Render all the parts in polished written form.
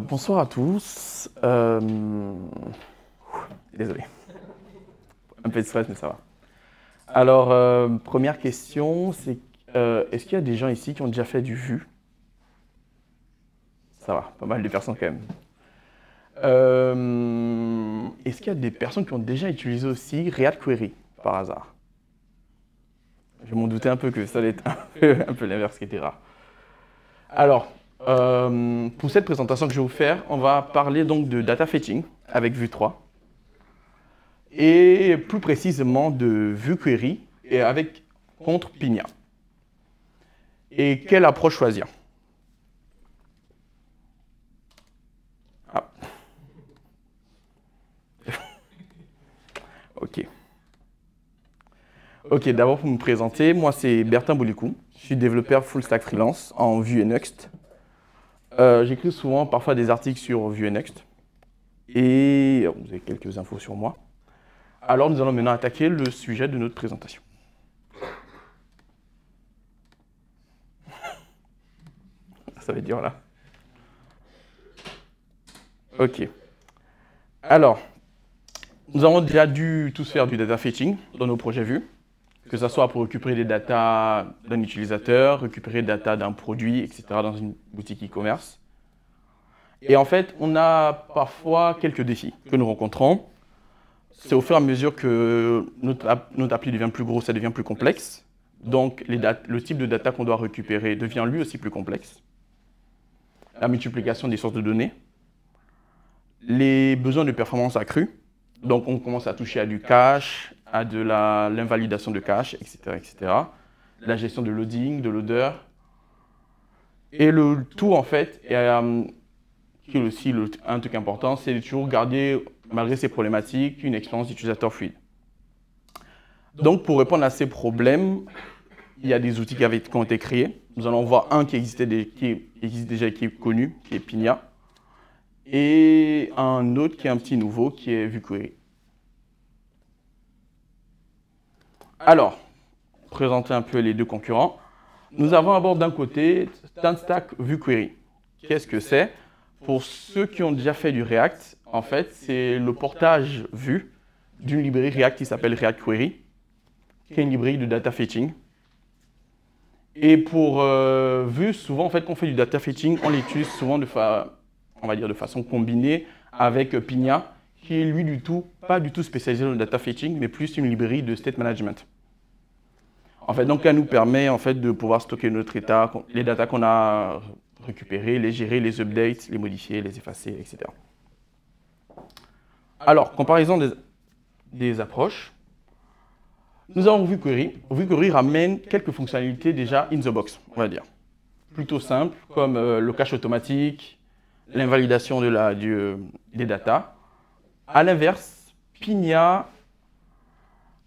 Bonsoir à tous. Désolé. Un peu de stress, mais ça va. Alors, première question, c'est est-ce qu'il y a des gens ici qui ont déjà fait du Vue? Ça va, pas mal de personnes quand même. Est-ce qu'il y a des personnes qui ont déjà utilisé aussi React Query, par hasard? Je m'en doutais un peu que ça allait être un peu l'inverse qui était rare. Alors, pour cette présentation que je vais vous faire, on va parler donc de data fetching avec Vue 3 et plus précisément de Vue Query et avec contre Pinia. Et quelle approche choisir? Ah. Ok. Ok, d'abord pour me présenter, moi c'est Bertin Boulikou, je suis développeur full stack freelance en Vue et Next. J'écris souvent parfois des articles sur Vue et Next et vous avez quelques infos sur moi. Alors nous allons maintenant attaquer le sujet de notre présentation. Ça va être dur là. Ok. Alors, nous avons déjà dû tous faire du data fetching dans nos projets Vue, que ce soit pour récupérer des datas d'un utilisateur, récupérer des datas d'un produit, etc. dans une boutique e-commerce. Et en fait, on a parfois quelques défis que nous rencontrons. C'est au fur et à mesure que notre appli devient plus gros, ça devient plus complexe. Donc, le type de data qu'on doit récupérer devient lui aussi plus complexe. La multiplication des sources de données. Les besoins de performance accrus. Donc, on commence à toucher à du cache, à de l'invalidation de cache, etc., etc. La gestion de loading, de loader. Et le tout, en fait, qui est aussi un truc important, c'est de toujours garder, malgré ces problématiques, une expérience d'utilisateur fluide. Donc, pour répondre à ces problèmes, il y a des outils qui ont été créés. Nous allons voir un qui existe déjà, qui est connu, qui est Pinia, et un autre qui est un petit nouveau, qui est Vue Query. Alors, présenter un peu les deux concurrents. Nous avons d'abord d'un côté StanStack Vue Query. Qu'est-ce que c'est? Pour ceux qui ont déjà fait du React, en fait, c'est le portage Vue d'une librairie React qui s'appelle React Query, qui est une librairie de data fetching. Et pour Vue, souvent, en fait, quand on fait du data fetching, on l'utilise souvent on va dire de façon combinée avec Pinia, qui est lui pas du tout spécialisé dans le data fetching, mais plus une librairie de state management. En fait, donc, elle nous permet en fait de pouvoir stocker notre état, les datas qu'on a récupérées, les gérer, les updates, les modifier, les effacer, etc. Alors, comparaison des approches. Nous avons Vue Query. Vue Query ramène quelques fonctionnalités déjà in the box, on va dire. Plutôt simples, comme le cache automatique, l'invalidation des datas. À l'inverse, Pinia,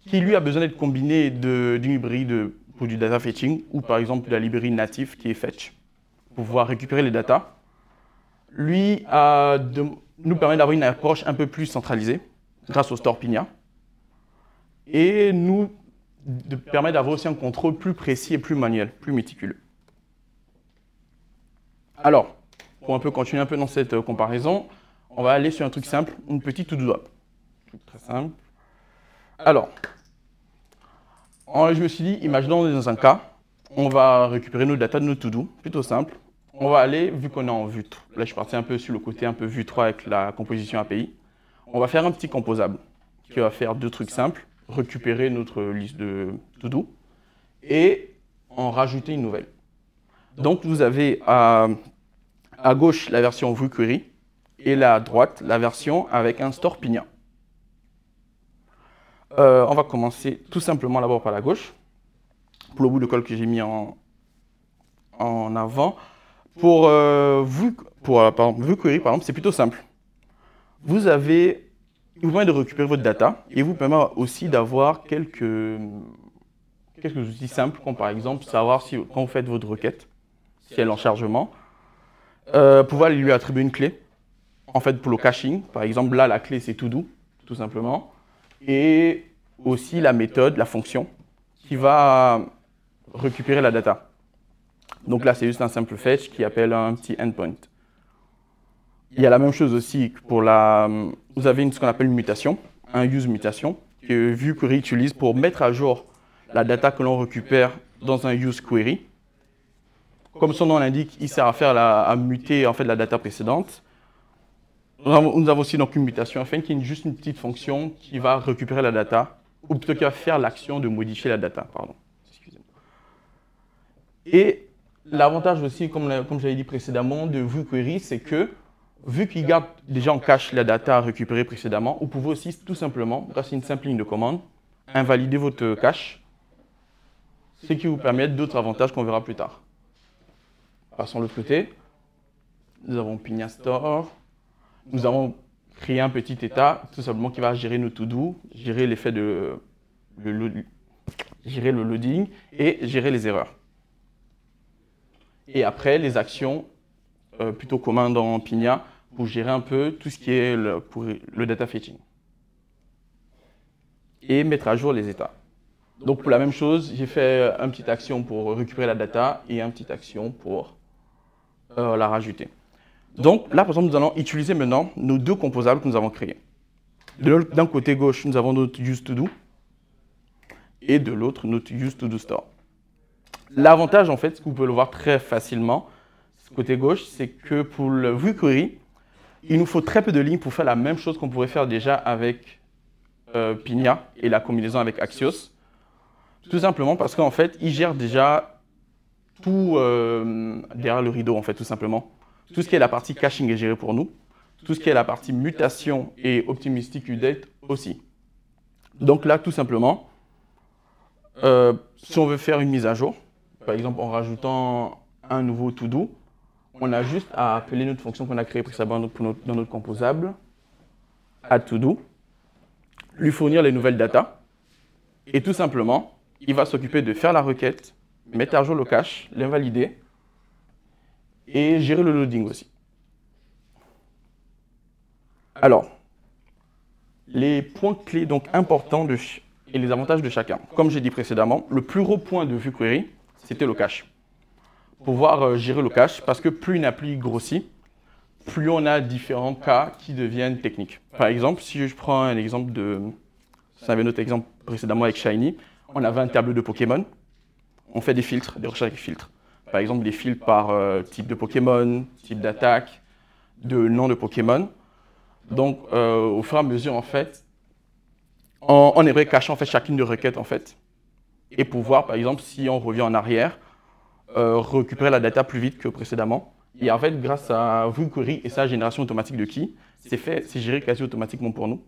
qui lui a besoin d'être combiné d'une librairie pour du data fetching, ou par exemple de la librairie native qui est Fetch, pour pouvoir récupérer les datas, lui nous permet d'avoir une approche un peu plus centralisée, grâce au store Pinia, et nous permet d'avoir aussi un contrôle plus précis et plus manuel, plus méticuleux. Alors, pour un peu continuer un peu dans cette comparaison, on va aller sur un truc simple, une petite to-do app. Très simple. Alors, je me suis dit, imaginons dans un cas, on va récupérer nos datas de notre to-do, plutôt simple. On va aller, vu qu'on est en Vue 3, là je suis parti un peu sur le côté un peu Vue 3 avec la composition API, on va faire un petit composable qui va faire deux trucs simples, récupérer notre liste de to-do et en rajouter une nouvelle. Donc vous avez à gauche la version Vue Query et à droite la version avec un store Pinia. On va commencer tout simplement d'abord par la gauche, pour le bout de code que j'ai mis en avant. Pour Vue Query, par exemple, c'est plutôt simple. Il vous permet de récupérer votre data et vous permet aussi d'avoir quelques outils simples, comme par exemple savoir si quand vous faites votre requête, si elle est en chargement, pouvoir lui attribuer une clé. En fait, pour le caching, par exemple, là, la clé, c'est to-do, tout simplement. Et aussi la méthode, la fonction, qui va récupérer la data. Donc là, c'est juste un simple fetch qui appelle un petit endpoint. Il y a la même chose aussi pour la... Vous avez ce qu'on appelle une mutation, un use mutation, que VueQuery utilise pour mettre à jour la data que l'on récupère dans un use query. Comme son nom l'indique, il sert à muter en fait, la data précédente. Nous avons aussi donc une mutation enfin, qui est juste une petite fonction qui va récupérer la data, ou plutôt qui va faire l'action de modifier la data. Pardon. Et l'avantage aussi, comme j'avais dit précédemment, de VueQuery, c'est que vu qu'il garde déjà en cache la data récupérée précédemment, vous pouvez aussi tout simplement, grâce à une simple ligne de commande, invalider votre cache, ce qui vous permet d'autres avantages qu'on verra plus tard. Passons de l'autre côté. Nous avons Pinia Store. Nous avons créé un petit état, tout simplement, qui va gérer nos to-do, gérer l'effet de gérer le loading et gérer les erreurs. Et après, les actions plutôt communs dans Pinia pour gérer un peu tout ce qui est le data fetching. Et mettre à jour les états. Donc pour la même chose, j'ai fait une petite action pour récupérer la data et une petite action pour la rajouter. Donc là, par exemple, nous allons utiliser maintenant nos deux composables que nous avons créés. D'un côté gauche, nous avons notre useToDo et de l'autre, notre useToDoStore. L'avantage, en fait, ce que vous pouvez le voir très facilement, côté gauche, c'est que pour le VueQuery, il nous faut très peu de lignes pour faire la même chose qu'on pourrait faire déjà avec Pinia et la combinaison avec Axios. Tout simplement parce qu'en fait, il gère déjà tout derrière le rideau, en fait, tout simplement. Tout ce qui est la partie caching est géré pour nous. Tout ce qui est la partie mutation et optimistic update aussi. Donc là, tout simplement, si on veut faire une mise à jour, par exemple en rajoutant un nouveau to-do, on a juste à appeler notre fonction qu'on a créée précédemment dans notre composable, add-to-do, lui fournir les nouvelles datas, et tout simplement, il va s'occuper de faire la requête, mettre à jour le cache, l'invalider, et gérer le loading aussi. Alors, les points clés donc importants et les avantages de chacun. Comme j'ai dit précédemment, le plus gros point de VueQuery, c'était le cache. Pouvoir gérer le cache, parce que plus une appli grossit, plus on a différents cas qui deviennent techniques. Par exemple, si je prends un exemple vous avez notre exemple précédemment avec Shiny, on avait un tableau de Pokémon, on fait des filtres, des recherches avec filtres. Par exemple, des filtres par type de Pokémon, type d'attaque, de nom de Pokémon. Donc, au fur et à mesure, en fait, on aimerait cacher en fait, chacune des requêtes, en fait, et pouvoir, par exemple, si on revient en arrière, récupérer la data plus vite que précédemment. Et en fait, grâce à VueQuery et sa génération automatique de key, c'est géré quasi automatiquement pour nous.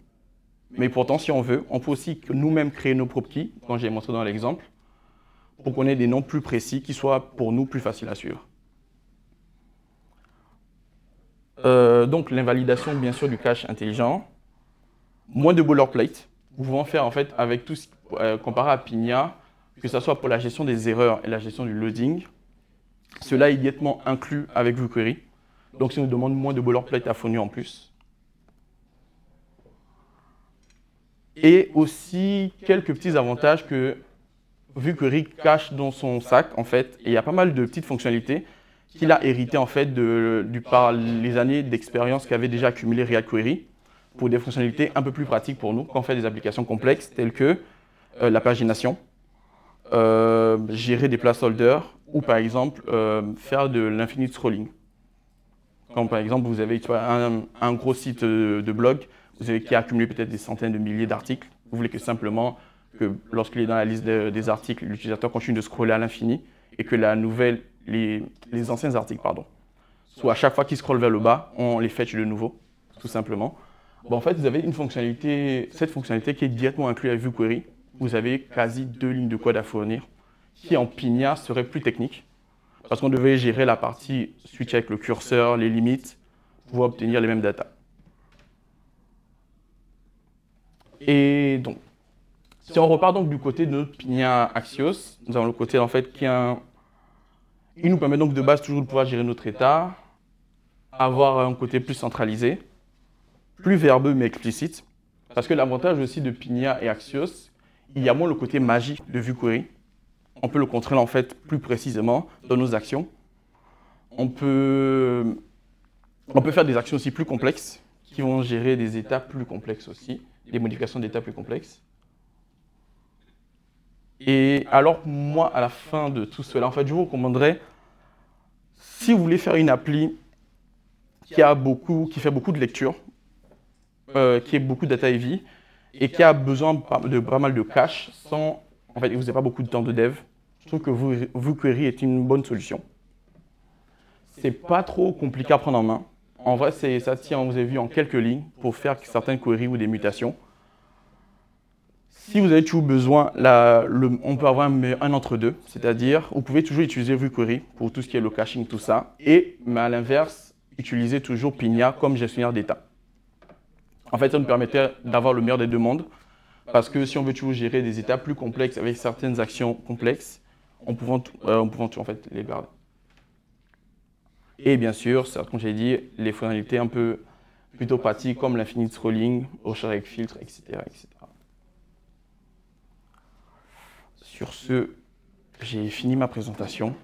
Mais pourtant, si on veut, on peut aussi nous-mêmes créer nos propres keys, comme j'ai montré dans l'exemple, pour qu'on ait des noms plus précis qui soient pour nous plus faciles à suivre. Donc l'invalidation bien sûr du cache intelligent, moins de boilerplate. Nous pouvons faire en fait avec tout ce comparé à Pinia, que ce soit pour la gestion des erreurs et la gestion du loading. Cela est immédiatement inclus avec VueQuery. Donc ça nous demande moins de boilerplate à fournir en plus. Et aussi quelques petits avantages que VueQuery cache dans son sac en fait. Et il y a pas mal de petites fonctionnalités qu'il a hérité en fait par les années d'expérience qu'avait déjà accumulé React Query pour des fonctionnalités un peu plus pratiques pour nous quand on fait des applications complexes telles que la pagination, gérer des placeholders ou par exemple faire de l'infinite scrolling. Comme par exemple vous avez un gros site de blog, qui a accumulé peut-être des centaines de milliers d'articles, vous voulez que simplement que lorsqu'il est dans la liste des articles, l'utilisateur continue de scroller à l'infini et que les anciens articles, soit à chaque fois qu'il scrolle vers le bas, on les fetch de nouveau, tout simplement. Bon, en fait, vous avez cette fonctionnalité qui est directement inclue avec VueQuery. Vous avez quasi 2 lignes de code à fournir, qui en Pinia serait plus technique, parce qu'on devait gérer la partie switch avec le curseur, les limites, pour pouvoir obtenir les mêmes datas. Et donc, si on repart donc du côté de notre Pinia Axios, nous avons le côté en fait il nous permet donc de base toujours de pouvoir gérer notre état, avoir un côté plus centralisé, plus verbeux mais explicite. Parce que l'avantage aussi de Pinia et Axios, il y a moins le côté magie de VueQuery. on peut le contrôler en fait plus précisément dans nos actions. On peut faire des actions aussi plus complexes qui vont gérer des états plus complexes aussi, des modifications d'états plus complexes. Et alors, moi, à la fin de tout cela, en fait, je vous recommanderais, si vous voulez faire une appli qui fait beaucoup de lecture, qui est beaucoup data heavy, et qui a besoin de pas mal de cache, en fait, vous n'avez pas beaucoup de temps de dev, je trouve que VueQuery est une bonne solution. C'est pas trop compliqué à prendre en main. En vrai, ça tient, vous avez vu, en quelques lignes pour faire certaines queries ou des mutations. Si vous avez toujours besoin, on peut avoir un entre-deux, c'est-à-dire, vous pouvez toujours utiliser VueQuery pour tout ce qui est le caching, tout ça, mais à l'inverse, utilisez toujours Pinia comme gestionnaire d'état. En fait, ça nous permettait d'avoir le meilleur des deux mondes, parce que si on veut toujours gérer des états plus complexes avec certaines actions complexes, on pouvant tout en fait les garder. Et bien sûr, comme j'ai dit, les fonctionnalités un peu plutôt pratiques comme l'infinite scrolling, recherche avec filtre, etc., etc. Sur ce, j'ai fini ma présentation.